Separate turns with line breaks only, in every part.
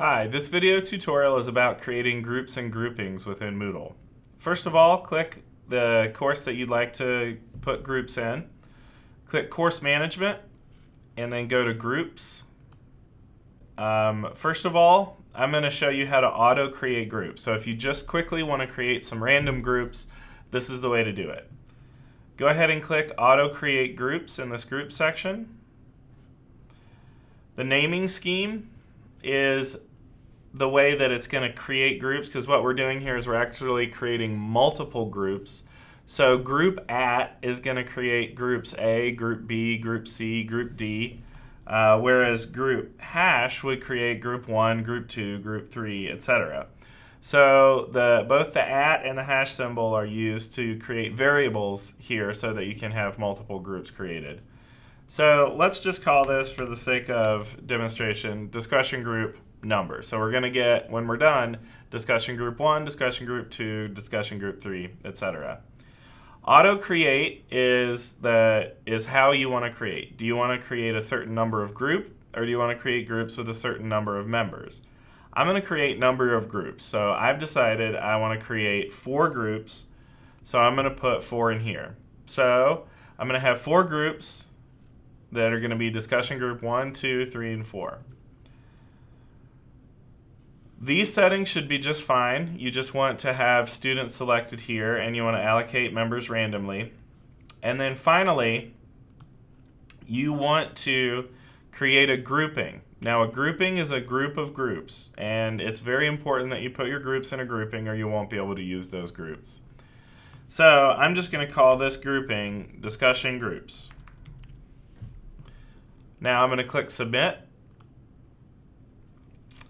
Hi, this video tutorial is about creating groups and groupings within Moodle. First of all, click the course that you'd like to put groups in. Click Course Management and then go to Groups. First of all, I'm going to show you how to auto-create groups. So if you just quickly want to create some random groups, this is the way to do it. Go ahead and click Auto-Create Groups in this Group section. The naming scheme is the way that it's going to create groups, because what we're doing here is we're actually creating multiple groups. So group at is going to create groups A, group B, group C, group D, whereas group hash would create group 1, group 2, group 3, etc. So both the at and the hash symbol are used to create variables here so that you can have multiple groups created. So let's just call this, for the sake of demonstration, discussion group number. So we're going to get, when we're done, discussion group 1, discussion group 2, discussion group 3, etc. Auto create is how you want to create. Do you want to create a certain number of group, or do you want to create groups with a certain number of members? I'm going to create number of groups. So I've decided I want to create 4 groups. So I'm going to put 4 in here. So I'm going to have 4 groups that are going to be discussion group 1, 2, 3, and 4. These settings should be just fine. You just want to have students selected here, and you want to allocate members randomly. And then finally, you want to create a grouping. Now, a grouping is a group of groups, and it's very important that you put your groups in a grouping or you won't be able to use those groups. So I'm just going to call this grouping discussion groups. Now I'm going to click Submit,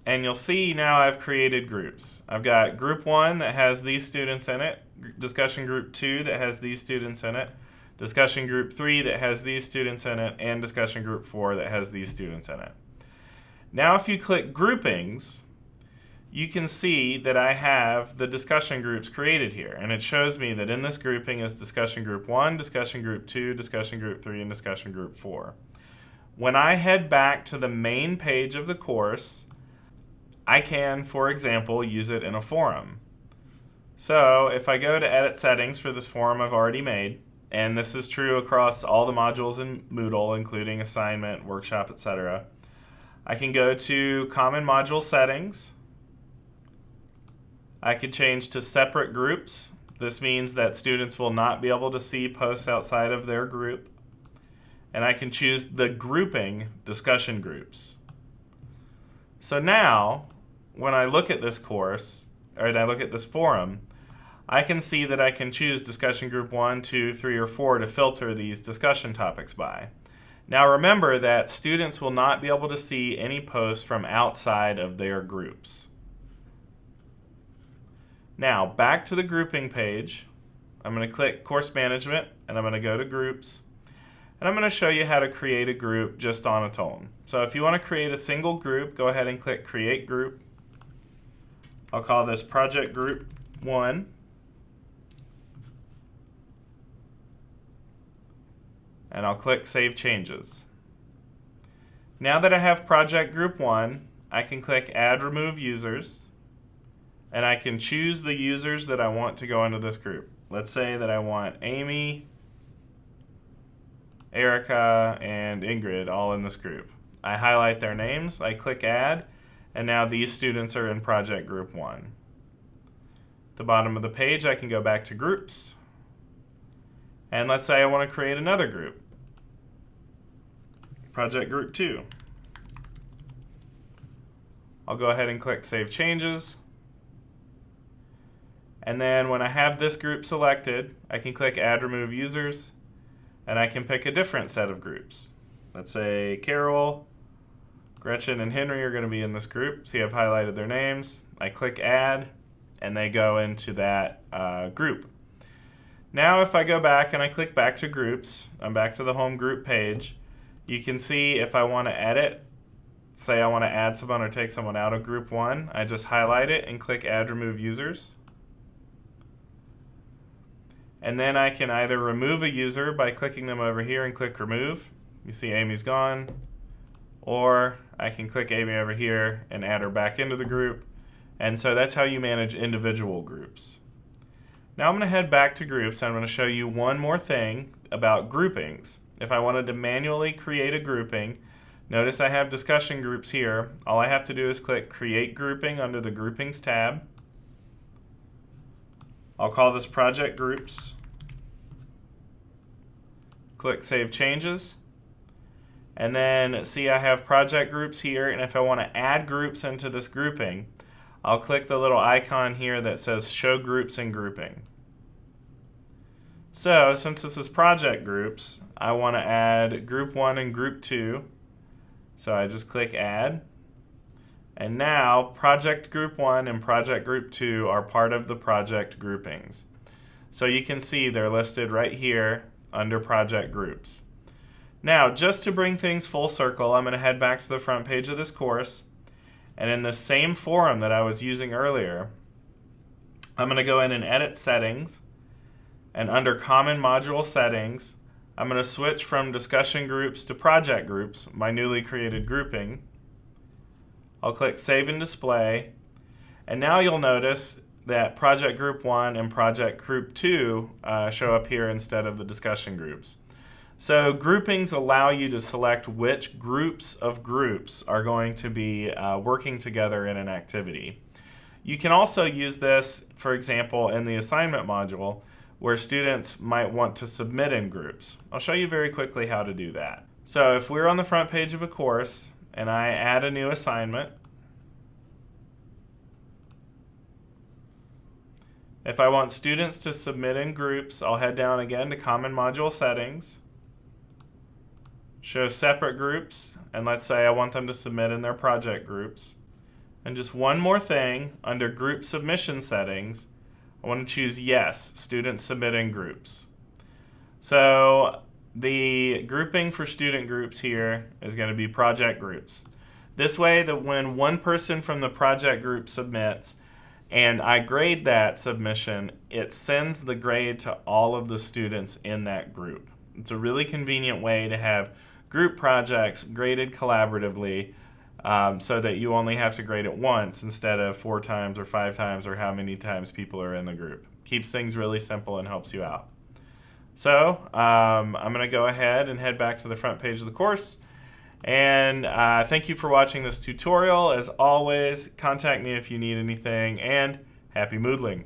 and you'll see now I've created groups. I've got group 1 that has these students in it, discussion group 2 that has these students in it, discussion group 3 that has these students in it, and discussion group 4 that has these students in it. Now if you click Groupings, you can see that I have the discussion groups created here, and it shows me that in this grouping is discussion group 1, discussion group 2, discussion group 3, and discussion group 4. When I head back to the main page of the course, I can, for example, use it in a forum. So if I go to Edit Settings for this forum I've already made, and this is true across all the modules in Moodle, including assignment, workshop, etc., I can go to Common Module Settings. I could change to Separate Groups. This means that students will not be able to see posts outside of their group. And I can choose the grouping discussion groups. So now, when I look at this course, or I look at this forum, I can see that I can choose discussion group 1, 2, 3, or 4 to filter these discussion topics by. Now remember that students will not be able to see any posts from outside of their groups. Now, back to the grouping page, I'm going to click Course Management, and I'm going to go to Groups. And I'm going to show you how to create a group just on its own. So if you want to create a single group, go ahead and click Create Group. I'll call this Project Group 1. And I'll click Save Changes. Now that I have Project Group 1, I can click Add Remove Users. And I can choose the users that I want to go into this group. Let's say that I want Amy, Erica, and Ingrid all in this group. I highlight their names, I click Add, and now these students are in Project Group 1. At the bottom of the page, I can go back to Groups, and let's say I want to create another group, Project Group 2. I'll go ahead and click Save Changes, and then when I have this group selected, I can click Add Remove Users, and I can pick a different set of groups. Let's say Carol, Gretchen, and Henry are going to be in this group. See, I've highlighted their names. I click Add, and they go into that group. Now if I go back and I click back to Groups, I'm back to the home group page, you can see if I want to edit, say I want to add someone or take someone out of Group 1, I just highlight it and click Add Remove Users. And then I can either remove a user by clicking them over here and click Remove. You see Amy's gone. Or I can click Amy over here and add her back into the group. And so that's how you manage individual groups. Now I'm going to head back to groups and I'm going to show you one more thing about groupings. If I wanted to manually create a grouping, notice I have discussion groups here. All I have to do is click Create Grouping under the Groupings tab. I'll call this Project Groups. Click Save Changes. And then see I have project groups here, and if I want to add groups into this grouping, I'll click the little icon here that says Show Groups and Grouping. So since this is project groups, I want to add group 1 and group 2. So I just click Add. And now project group 1 and project group 2 are part of the project groupings. So you can see they're listed right here under project groups. Now, just to bring things full circle, I'm going to head back to the front page of this course, and in the same forum that I was using earlier, I'm going to go in and edit settings, and under Common Module Settings, I'm going to switch from discussion groups to project groups, my newly created grouping. I'll click Save and Display, and now you'll notice that project group 1 and project group 2 show up here instead of the discussion groups. So groupings allow you to select which groups of groups are going to be working together in an activity. You can also use this, for example, in the assignment module where students might want to submit in groups. I'll show you very quickly how to do that. So if we're on the front page of a course and I add a new assignment, if I want students to submit in groups, I'll head down again to Common Module Settings, show separate groups, and let's say I want them to submit in their project groups. And just one more thing, under Group Submission Settings, I want to choose Yes, Students Submit in Groups. So the grouping for student groups here is going to be project groups. This way that when one person from the project group submits, and I grade that submission, it sends the grade to all of the students in that group. It's a really convenient way to have group projects graded collaboratively so that you only have to grade it once instead of 4 times or 5 times or how many times people are in the group. Keeps things really simple and helps you out. So I'm going to go ahead and head back to the front page of the course. And thank you for watching this tutorial. As always, contact me if you need anything, and happy Moodling.